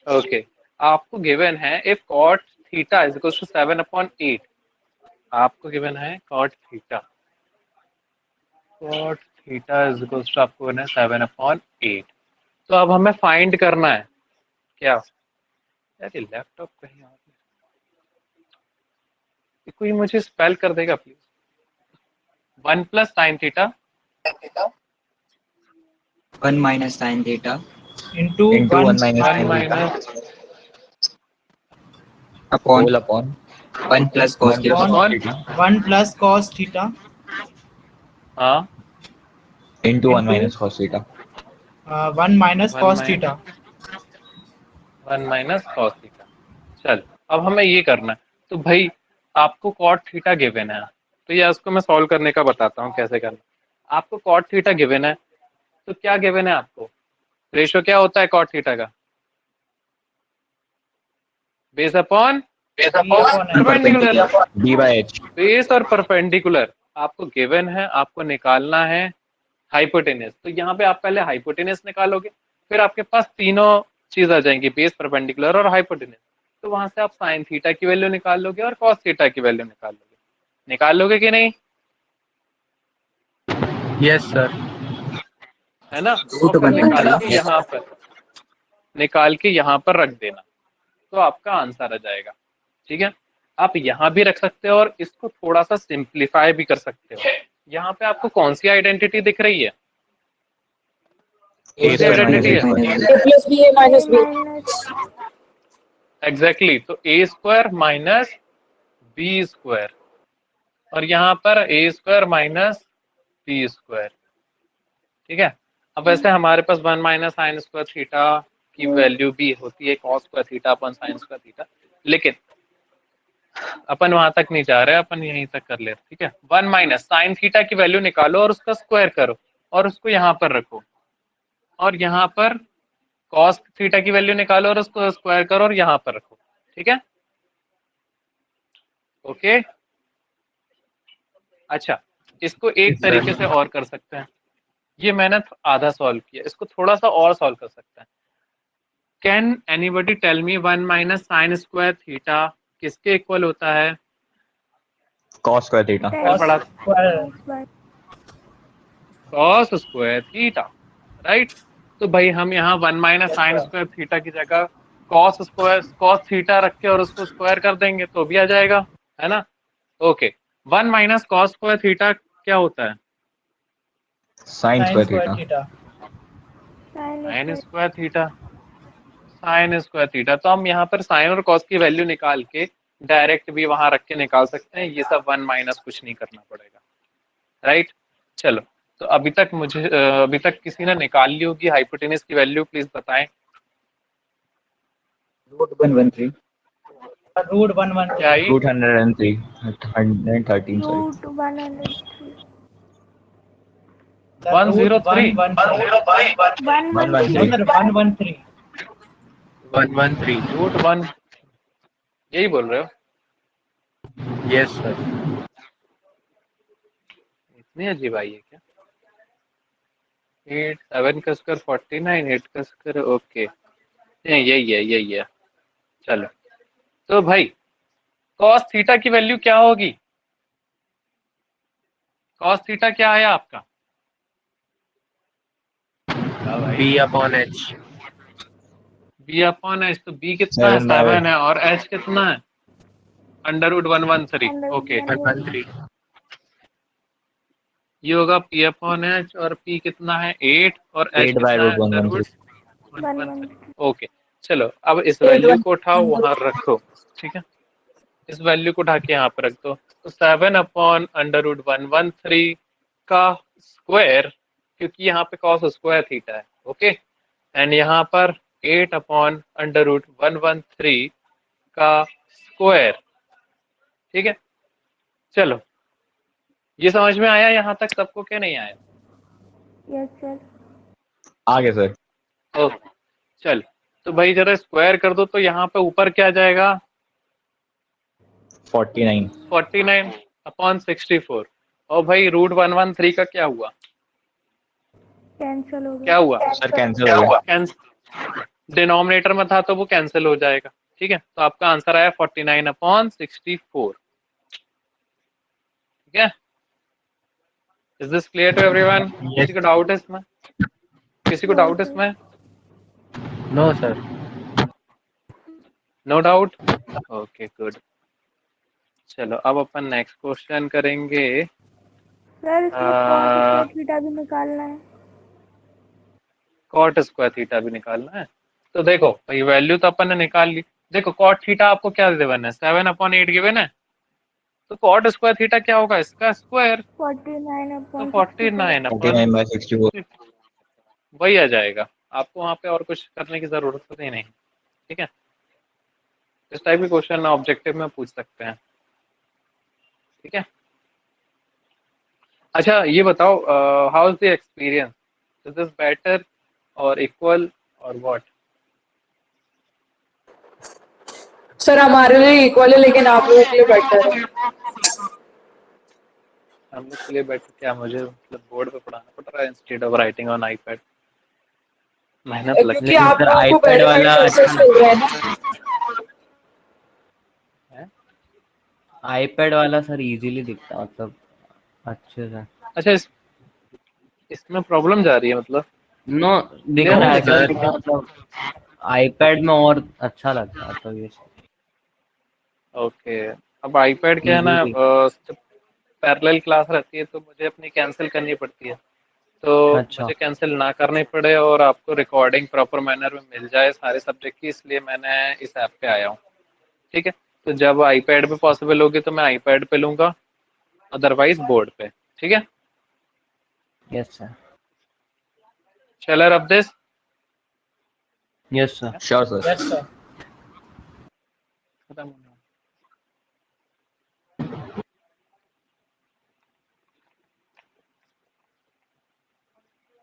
Okay, आपको गिवन है if cot theta is equal to 7/8। आपको गिवन है cot theta is equal to आपको given है 7/8। तो अब हमें find करना है क्या? यार ये लैपटॉप कहीं और है। कोई मुझे स्पेल कर देगा please? 1 + sin theta 1 minus sin theta into Into 1 1 minus 1 sin minus upon whole upon 1 plus cos theta अपॉन 1 प्लस cos थीटा हाँ into 1 Into- minus cos theta। 1 minus 1 cos minus- theta. 1 minus cos theta. चल अब हमें ये करना है। तो भाई आपको cot थीटा गिवन है, तो ये इसको मैं सॉल्व करने का बताता हूँ कैसे करना। आपको cot थीटा गिवन है, तो क्या गिवन है आपको? रेशो क्या होता है cot थीटा का? Base upon perpendicular. d by h। Base और परपेंडिकुलर आपको गिवन है, आपको निकालना है हाइपोटेनस। तो यहाँ पे आप पहले हाइपोटेनस निकालोगे, फिर आपके पास तीनों चीज आ जाएंगी, बेस, परपेंडिकुलर और हाइपोटेनस। तो वहां से आप साइन थीटा की वैल्यू निकाल लोगे और कॉस थीटा की वैल्यू निकाल लोगे कि नहीं? Yes sir. है ना? रूट और फिर बनेगा। निकाल के यहाँ पर रख देना, तो आपका आंसर आ जाएगा। ठीक है, आप यहाँ भी रख सकते हो और इसको थोड़ा सा सिंप्लीफाई भी कर सकते हो। यहाँ पे आपको कौन सी आइडेंटिटी दिख रही है? A square आइडेंटिटी है A plus B, A minus B. Exactly. तो ए स्क्वायर माइनस बी स्क्वायर, और यहाँ पर ए स्क्वायर माइनस बी स्क्वायर। ठीक है, अब वैसे हमारे पास 1 माइनस साइन स्क्वायर थीटा की वैल्यू भी होती है cos स्क्वायर थीटा अपन साइन स्क्वायर थीटा, लेकिन अपन वहां तक नहीं जा रहे, अपन यहीं तक कर ले। ठीक है, 1 माइनस साइन थीटा की वैल्यू निकालो और उसका स्क्वायर करो और उसको यहाँ पर रखो, और यहाँ पर cos थीटा की वैल्यू निकालो और उसको स्क्वायर करो और यहाँ पर रखो। ठीक है, ओके। अच्छा, इसको एक तरीके से और कर सकते हैं। ये मैंने आधा सॉल्व किया, इसको थोड़ा सा और सॉल्व कर सकते हैं। Can anybody tell me 1 minus sine square theta किसके इक्वल होता है? cos square theta। पढ़ा cos स्क्वायर थीटा, राइट। तो भाई हम यहाँ 1 माइनस साइन स्क्वायर थीटा की जगह cos थीटा रख के और उसको स्क्वायर कर देंगे तो भी आ जाएगा, है ना? Okay, 1 minus cos square theta क्या होता है? sin sin square square theta। Theta. Sign square theta, sign square theta. तो हम यहाँ पर साइन और कॉस की वैल्यू निकाल के डायरेक्ट भी वहां रख के निकाल सकते हैं। ये सब 1 माइनस कुछ नहीं करना पड़ेगा, राइट। चलो, तो अभी तक किसी ने निकाल ली होगी हाइपोटेनस की वैल्यू, प्लीज बताएं। root 113 रूट 1 क्या आई? root 103 113 sorry। Root 103. 103 113. 113 113। रूट 1 यही बोल रहे हो? Yes sir. इतनी अजीब आई है क्या? 8 7 का स्क्वायर 49, 8 का स्क्वायर ओके, यही है। चलो तो भाई कॉस थीटा की वैल्यू क्या होगी? कॉस थीटा क्या आया आपका? B upon H. B upon H, तो बी कितना है? 7 है, और एच कितना है? √113। ओके, 113। ये होगा पी अपॉन एच, और पी कितना है? 8, और एच 8 by कितना है? root 113. √113। ओके, चलो अब इस वैल्यू को उठाओ, वहां रखो, ठीक है? इस वैल्यू को उठा के यहाँ पर रख दो, तो 7 अपॉन √113 का स्क्वायर, क्योंकि यहाँ पे कॉस स्क्वायर थीटा है, ओके, एंड यहाँ पर 8 अपॉन √113 का स्क्वायर, ठीक है? चलो, ये समझ में आया यहाँ तक सबको, क्या नहीं आया? Yes sir. आगे सर. ओके, चल तो भाई जरा स्क्वायर कर दो, तो यहाँ पे ऊपर क्या जाएगा? 49. 49 अपॉन 64, और भाई √113 का क्या हुआ? कैंसिल हो क्या गया। हुआ? सर कैंसिल हो गया. डिनोमिनेटर में था तो वो कैंसिल हो जाएगा, ठीक है? तो आपका आंसर आया 49 अपॉन 64, ठीक है? Is this clear to everyone? किसी को डाउट है इसमें? किसी को डाउट इसमें? No sir. No doubt? Okay good. चलो अब अपन नेक्स्ट क्वेश्चन करेंगे। सर इसमें cos स्क्वायर थीटा भी निकालना है। कॉट स्क्वायर थीटा भी निकालना है। तो देखो भाई वैल्यू तो अपन ने निकाल ली। देखो कॉट थीटा आपको क्या गिवन है? 7/8 गिवन है। तो कॉट स्क्वायर थीटा क्या होगा? इसका स्क्वायर, 49 तो अपॉन 49 अपॉन 49 by 64. वही आ जाएगा। आपको वहाँ पे और कुछ करने की जरूरत तो नहीं, ठीक है? इस टाइप के क्वेश्चन ऑब्जेक्टिव में पूछ सकते हैं, ठीक है? अच्छा ये बताओ, how is the experience? Is this better और इक्वल और व्हाट? सर हमारे लिए इक्वल है लेकिन आप लोगों के लिए बेटर है। हम लोग के लिए बेटर क्या? मुझे मतलब बोर्ड पे पढ़ाना पड़ रहा है instead of writing on iPad. मेहनत लगती क्योंकि आप सर लोगों को iPad वाला प्रोसेस अच्छा मिल रहा है ना। है। आईपैड वाला सर इजीली दिखता, मतलब अच्छे से। अच्छा इसमें प्रॉब्लम जा रही है मतलब? नो दिख Clear रहा नहीं है दिख रहा सर, मतलब आईपैड में और अच्छा लगता है, तो ये ओके, अब आईपैड क्या है ना, Easily. जब पैरेलल क्लास रहती है तो मुझे अपनी कैंसिल करनी पड़ती है, तो अच्छा मुझे कैंसिल ना करनी पड़े और आपको रिकॉर्डिंग प्रॉपर मैनर में मिल जाए सारे सब्जेक्ट की, इसलिए मैंने इस ऐप पे आया हूँ, ठीक है? तो जब आईपैड पे पॉसिबल होगी तो मैं आईपैड पे लूँगा, अदरवाइज बोर्ड पे, ठीक है? Yes sir. Shall I rub this? Yes sir. Sure sir. Yes sir. खत्म होने वाला।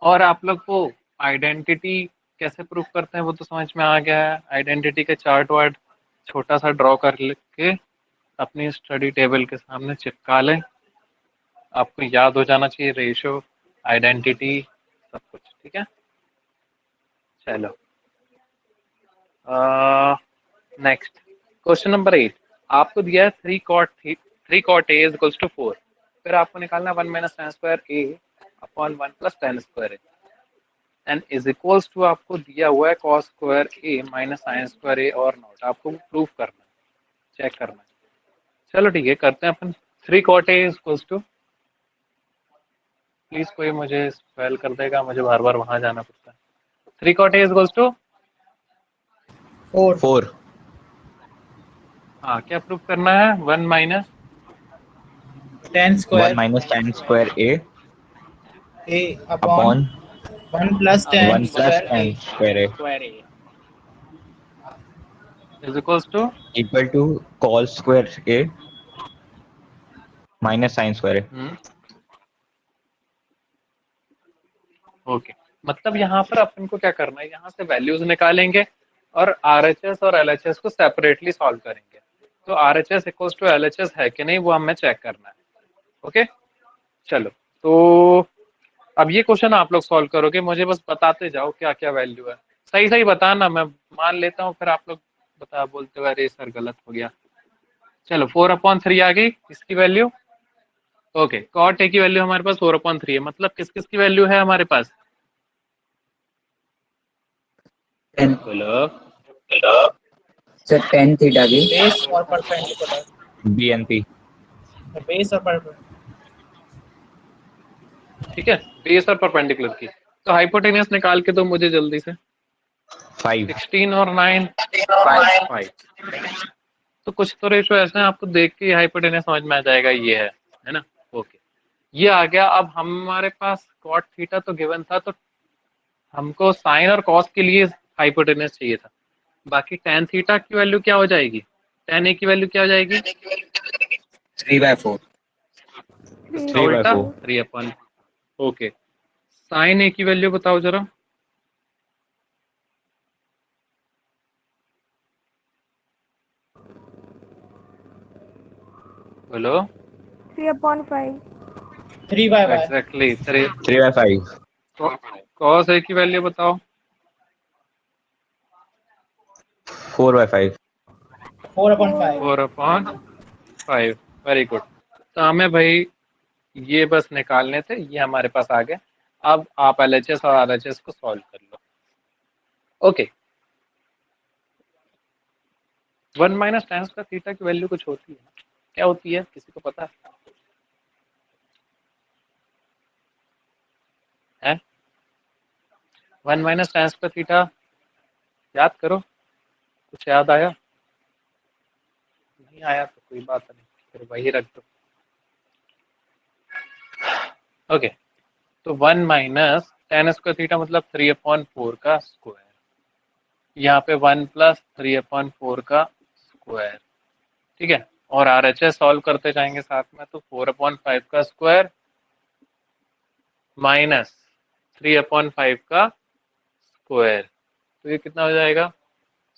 और आप लोग को आइडेंटिटी कैसे प्रूव करते हैं वो तो समझ में आ गया है। आइडेंटिटी के चार्ट वार्ट छोटा सा ड्रॉ कर के अपनी स्टडी टेबल के सामने चिपका लें। आपको याद हो जाना चाहिए रेशो, आइडेंटिटी, सब कुछ, ठीक है? चलो नेक्स्ट क्वेश्चन नंबर 8। आपको दिया है 3 cot A is equals to 4। फिर आपको निकालना 1 minus tan square A upon 1 plus tan square A and is equals to आपको दिया हुआ है cos square A minus sin square A और नॉट। आपको प्रूफ करना है, चेक करना है। चलो ठीक है, करते हैं अपन। 3 cot A is equals to, please कोई मुझे स्पेल कर देगा, मुझे बार बार वहां जाना पड़ता है। 3 cot A is equals to 4. हाँ, क्या प्रूफ करना है? 1 minus tan 1 square minus tan square A A upon upon 1 plus tan 1 plus square A tan square A square A is equals to equal to cos square A minus sin square A. Okay, मतलब यहाँ पर अपन को क्या करना है, यहाँ से values निकालेंगे और RHS और LHS को सेपरेटली सॉल्व करेंगे। तो RHS इक्वल्स टू LHS है कि नहीं वो हमें चेक करना है। ओके चलो, तो अब ये क्वेश्चन आप लोग सॉल्व करोगे, मुझे बस बताते जाओ क्या क्या वैल्यू है, सही सही बताना, मैं मान लेता हूँ फिर आप लोग बता बोलते हुए अरे सर गलत हो गया। चलो 4/3 आ गई इसकी वैल्यू। ओके कॉट ए की वैल्यू हमारे पास 4/3 है, मतलब किस किस की वैल्यू है हमारे पास? 10 बोलो। सर 10 थीटा की बेस और परपेंडिकुलर, BNP बेस और परपेंडिकुलर। ठीक है, बेस और परपेंडिकुलर की। तो हाइपोटेनियस निकाल के दो मुझे जल्दी से। 5 16 और 9 5। तो कुछ तो रेशो ऐसे हैं आपको देख के हाइपोटेनियस समझ में आ जाएगा ये है ना। ओके ये आ गया। अब हमारे पास कॉट थीटा तो गिवन था, तो हमको साइन और कॉस के लिए हाइपोटेनियस चाहिए था। बाकी tan थीटा की वैल्यू क्या हो जाएगी? tan ए की वैल्यू क्या हो जाएगी? 3/4 इसका उल्टा 3/। ओके साइन ए की वैल्यू बताओ जरा। बोलो। 3/5 3/5 एग्जैक्टली 3। 3/5 कॉस ए की वैल्यू बताओ। 4/5 4/5। 4/5। Very good. तो हमें भाई ये बस निकालने थे, ये हमारे पास आ गए। अब आप LHS और RHS को सॉल्व कर लो। ओके 1 - tan स्क्वायर थीटा की वैल्यू कुछ होती है, क्या होती है किसी को पता है? 1 - tan स्क्वायर थीटा याद करो, कुछ याद आया? नहीं आया तो कोई बात नहीं, फिर वही रख दो। ओके तो 1 - tan स्क्वायर थीटा मतलब 3/4 का स्क्वायर, यहाँ पे 1 + 3/4 का स्क्वायर, ठीक है। और RHS सॉल्व करते जाएंगे साथ में, तो 4/5 का स्क्वायर माइनस 3/5 का स्क्वायर, तो ये कितना हो जाएगा?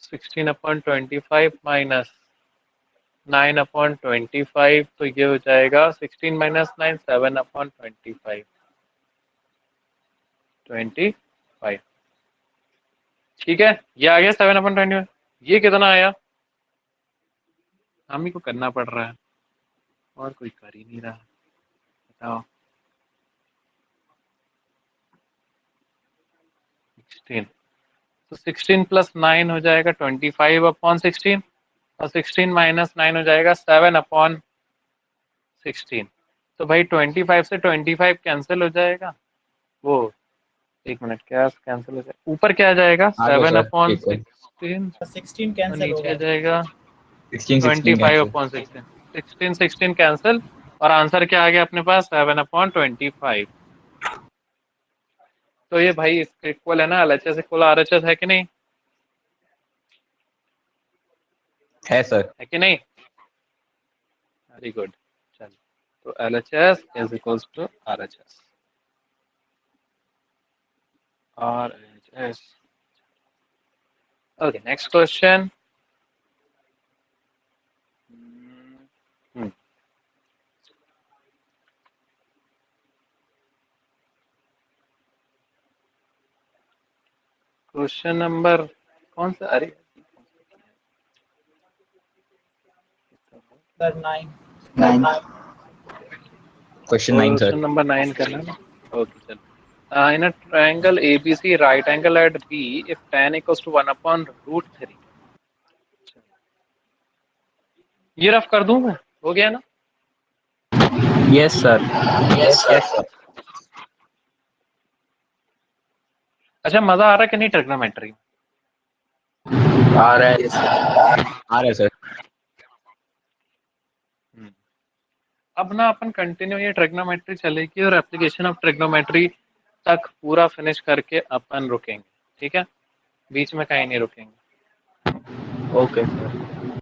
16/25 माइनस 9/25, तो ये हो जाएगा 16 - 9 7/25 25। ठीक है ये आ गया 7/25। ये कितना आया? हम ही को करना पड़ रहा है और कोई कर ही नहीं रहा, बताओ। 16, तो 16 + 9 हो जाएगा 25/16, और 16 - 9 हो जाएगा 7/16। तो भाई 25 से 25 कैंसिल हो जाएगा, वो 1 मिनट क्या कैंसिल हो जाएगा, ऊपर क्या आ जाएगा? आ गया सर, 7/16, 16 और कैंसिल नीचे आ होगा। जाएगा 16 कैंसिल। 25/16। 16 कैंसिल, और आंसर क्या आ गया अपने पास? 7/25। तो ये भाई इसके इक्वल है ना, LHS इक्वल RHS है कि नहीं? है सर। है कि नहीं? Very good. चलो तो LHS is equals to RHS। RHS। Okay next question. Question number कौन सा? अरे sir 9 question 9 sir. Question number 9 करना है। ओके चलो। In a triangle ABC, right angle at B, if tan equals to 1/√3। ये rough कर दूं मैं, हो गया ना? Yes sir. यस सर अच्छा मजा आ रहा है कि नहीं ट्रिग्नोमेट्री? आ रहा है। आ रहा है सर। अब ना अपन कंटिन्यू ये ट्रिग्नोमेट्री चलेगी, और एप्लीकेशन ऑफ ट्रिग्नोमेट्री तक पूरा फिनिश करके अपन रुकेंगे, ठीक है? बीच में कहीं नहीं रुकेंगे। Okay sir.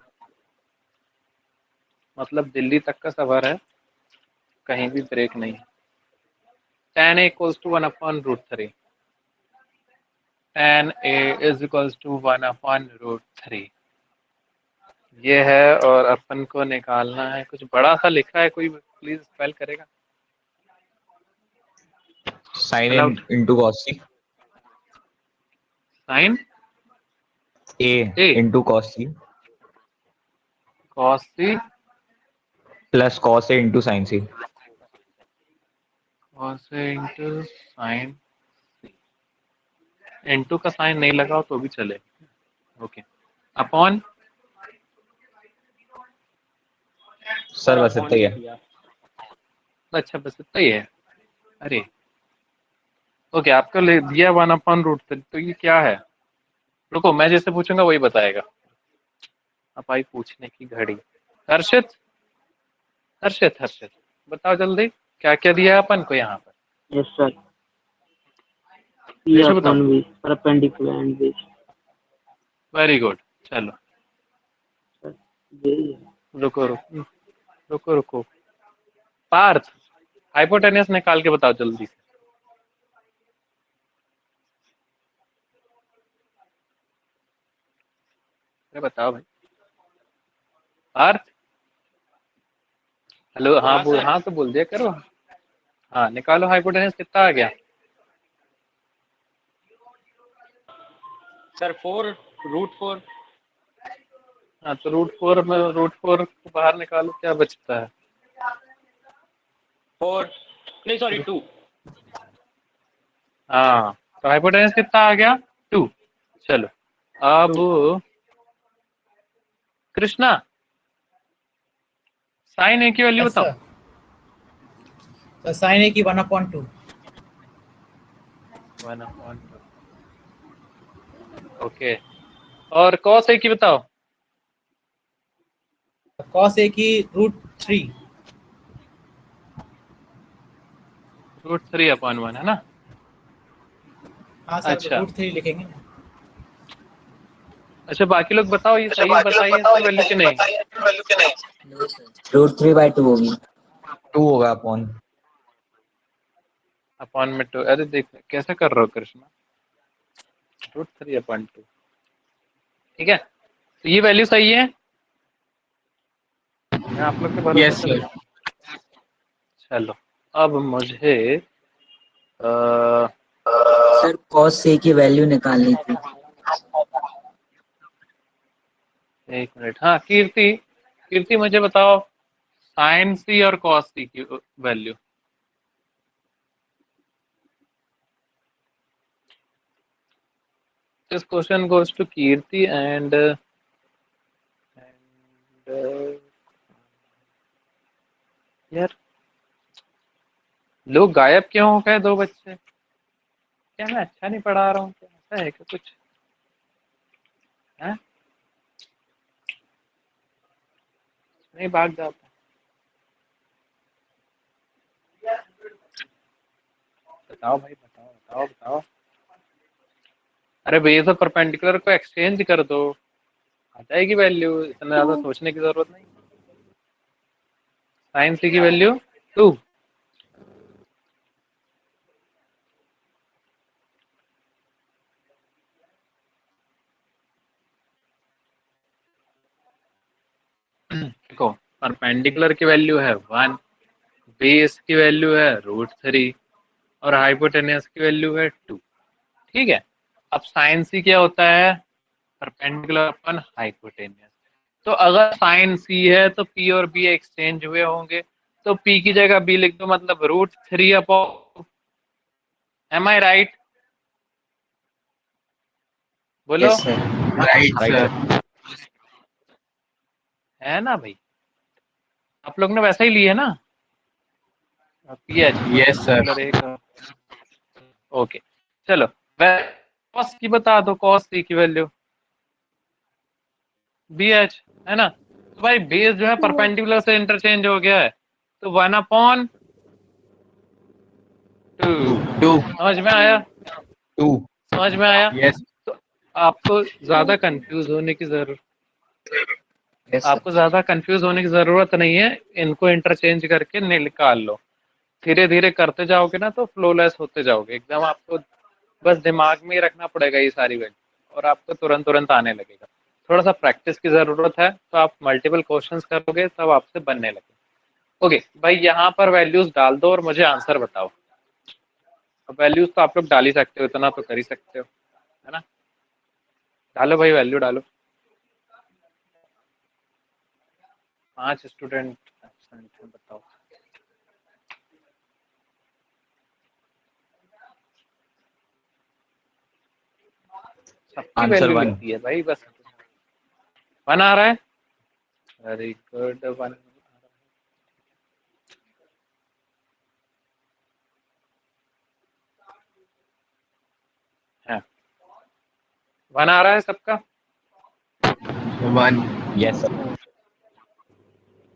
मतलब दिल्ली तक का सफर है, कहीं भी ब्रेक नहीं है। tan A equals to 1/√3। tan A is equals to 1/√3। ये है और अपन को निकालना है, कुछ बड़ा सा लिखा है, कोई प्लीज स्पेल करेगा? Sign Spell in out. Into cos C, sign A A into cos C cos C plus cos A into sine C. Cos A into sine, into का साइन नहीं लगाओ तो भी चले। ओके, अपॉन सर बस इतना ही है। अच्छा बस इतना ही है। अरे ओके, आपको ले दिया 1/√3, तो ये क्या है? रुको, मैं जैसे पूछूंगा वही बताएगा। अब आई पूछने की घड़ी। हर्षित हर्षित हर्षित बताओ जल्दी, क्या क्या दिया है अपन को यहाँ पर? यस सर, रेशो बताओ। Perpendicular and base. Very good, चलो यही है। रुको रुको रुको रुको, पार्थ हाइपोटेनियस निकाल के बताओ जल्दी से। अरे बताओ भाई पार्थ। हेलो, हाँ बोल, हाँ तो बोल दिया करो। हाँ निकालो, हाइपोटेनियस कितना आ गया? सर 4√4। हाँ तो √4 में √4 को बाहर निकालो, क्या बचता है? 4 नहीं सॉरी 2। हाँ तो हाइपोटेनियस कितना आ गया? 2। चलो अब कृष्णा, साइन ए की वैल्यू बताओ। तो साइन ए की 1/2। 1/2। ओके, और कॉस ए की बताओ। कॉस ए की √3। √3/1 है ना? हाँ सर, अच्छा √3 लिखेंगे ना। अच्छा, बाकी लोग बताओ, ये सही बताइए इसकी वैल्यू कि नहीं? √3/2 होगी। 2 होगा अपॉन। अपॉन में 2? अरे देख कैसे कर रहे हो कृष्णा, √3/2। ठीक है, तो ये वैल्यू सही है, मैं आप लोग के भरोसे यस पे सर। चलो अब मुझे सर कॉस ए की वैल्यू निकालनी थी। एक मिनट। हाँ कीर्ति, कीर्ति मुझे बताओ साइन सी और कॉस सी की value. This question goes to Kirti and यार लोग गायब क्यों हो गए? 2 बच्चे, क्या मैं अच्छा नहीं पढ़ा रहा हूँ? क्या ऐसा है क्या कुछ है? नहीं भाग जाता। बताओ भाई, बताओ बताओ बताओ। अरे बेस और परपेंडिकुलर को एक्सचेंज कर दो, आ जाएगी वैल्यू, इतना ज्यादा सोचने की जरूरत नहीं। साइन सी की वैल्यू 2। देखो परपेंडिकुलर की वैल्यू है 1, बेस की वैल्यू है √3 और हाइपोटेनियस की वैल्यू है 2। ठीक है, अब साइन सी क्या होता है? Perpendicular upon hypotenuse. तो अगर साइन सी है तो पी और बी एक्सचेंज हुए होंगे, तो पी की जगह बी लिख दो, मतलब √3/2। एम आई राइट? बोलो। Yes sir. Right right sir. है ना भाई, आप लोग ने वैसा ही लिया ना? P H yes sir. Okay चलो, कॉस की बता दो, कॉस सी की वैल्यू बी एच, है ना? तो भाई बेस जो है परपेंडिकुलर से इंटरचेंज हो गया है, तो 1/2। 2। समझ में आया? 2। समझ में आया? यस। तो आपको ज्यादा कंफ्यूज होने की जरूरत यस सर। आपको ज्यादा कंफ्यूज होने की जरूरत नहीं है, इनको इंटरचेंज करके निकाल लो। धीरे धीरे करते जाओगे ना तो फ्लोलेस होते जाओगे एकदम। आपको बस दिमाग में ही रखना पड़ेगा ये सारी वैल्यू, और आपको तुरंत तुरंत आने लगेगा। थोड़ा सा प्रैक्टिस की ज़रूरत है, तो आप मल्टीपल क्वेश्चंस करोगे तब आपसे बनने लगे। ओके भाई, यहाँ पर वैल्यूज डाल दो और मुझे आंसर बताओ। अब वैल्यूज तो आप लोग डाल ही सकते हो, इतना तो कर ही सकते हो, है ना? डालो भाई, वैल्यू डालो। 5 स्टूडेंट एब्सेंट हैं, बताओ। सबकी आंसर वैल्यू 1। लिखती है भाई, बस 1 आ रहा है। वेरी गुड, 1 है। 1 आ रहा है सबका? 1। Yes sir.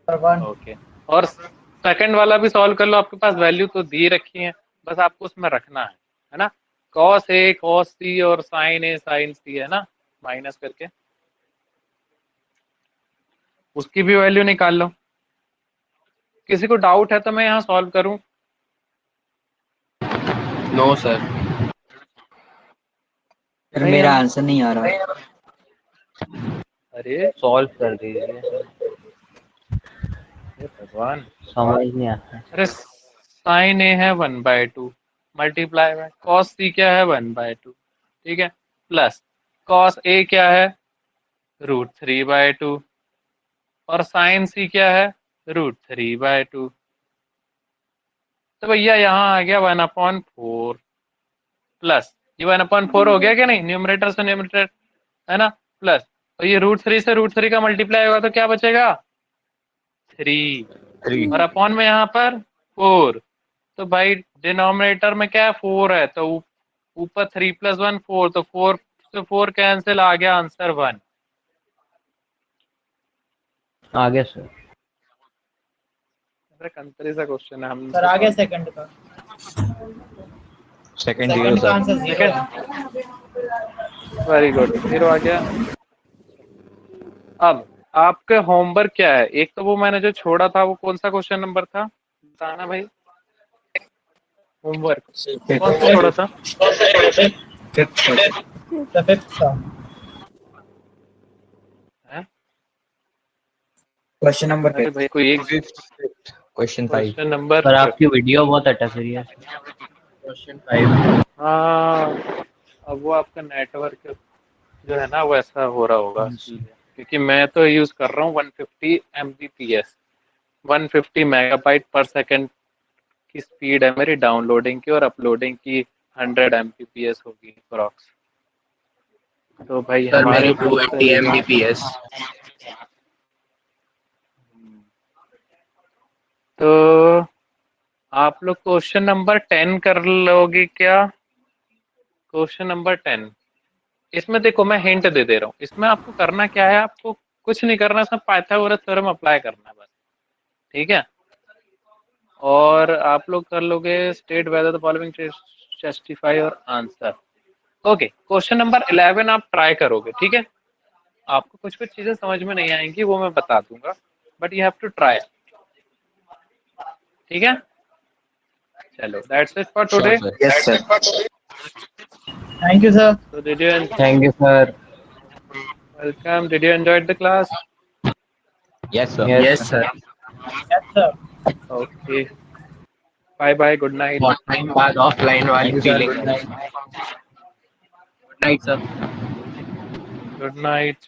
सर 1। ओके, और सेकंड वाला भी सॉल्व कर लो, आपके पास वैल्यू तो दी रखी है, बस आपको उसमें रखना है ना? cos A cos C और sin A sin C, है ना, माइनस करके उसकी भी वैल्यू निकाल लो। किसी को डाउट है तो मैं यहाँ सॉल्व करूँ? No sir. सर नहीं मेरा ना? आंसर नहीं आ रहा। अरे सॉल्व कर दीजिए, हे भगवान, समझ नहीं आता। अरे sin A है 1/2 मल्टीप्लाई बाय cos C क्या है 1/2, ठीक है, प्लस cos A क्या है √3/2 और sin C क्या है √3/2। तो भैया यहाँ आ गया 1/4 प्लस ये 1/4 हो गया क्या नहीं, न्यूमरेटर से न्यूमरेटर, है ना, प्लस और ये √3 से √3 का मल्टीप्लाई होगा तो क्या बचेगा 3 और अपॉन में यहाँ पर 4। तो भाई डिनोमिनेटर में क्या है 4 है, तो ऊपर 3 + 1 4, तो 4 से 4 कैंसिल, आ गया आंसर 1। आगे सर। अरे कंट्री सा क्वेश्चन है, हम सर आ गया सेकंड का। सेकंड 0 सेकंड का सर। आंसर 0 है। वेरी गुड, 0 आ गया। अब आपके होमवर्क क्या है? एक तो वो मैंने जो छोड़ा था वो कौन सा क्वेश्चन नंबर था, बताना भाई। होमवर्क कौन सा छोड़ा था? द फिफ्थ का हैं? क्वेश्चन नंबर अरे भाई कोई एक क्वेश्चन 5। क्वेश्चन नंबर पर आपकी वीडियो बहुत अटक रही है। क्वेश्चन 5। हाँ, अब वो आपका नेटवर्क जो है ना वैसा हो रहा होगा इसलिए, क्योंकि मैं तो यूज कर रहा हूँ 150 Mbps 150 मेगाबाइट पर सेकंड की स्पीड है मेरी डाउनलोडिंग की, और अपलोडिंग की 100 Mbps होगी अप्रॉक्स। तो भाई सर हमारे मेरी पास 280 Mbps। तो आप लोग क्वेश्चन नंबर 10 कर लोगे क्या? क्वेश्चन नंबर 10, इसमें देखो मैं हिंट दे रहा हूँ, इसमें आपको करना क्या है, आपको कुछ नहीं करना, इसमें पाइथागोरस थ्योरम अप्लाई करना है बस, ठीक है? और आप लोग कर लोगे state whether the following justify और आंसर। ओके, क्वेश्चन नंबर 11 आप ट्राई करोगे, ठीक है? आपको कुछ कुछ चीजें समझ में नहीं आएंगी, वो मैं बता दूंगा, but you have to try, ठीक है? चलो, that's it for today. Yes sir. Thank you sir. So did you thank you sir. welcome? Did you enjoy the class? Yes sir. Yes sir. Yes sir. Okay. Bye bye. Good night. बहुत time बाद offline वाली Thank you, sir. Feeling. Good night. Good night sir. Good night.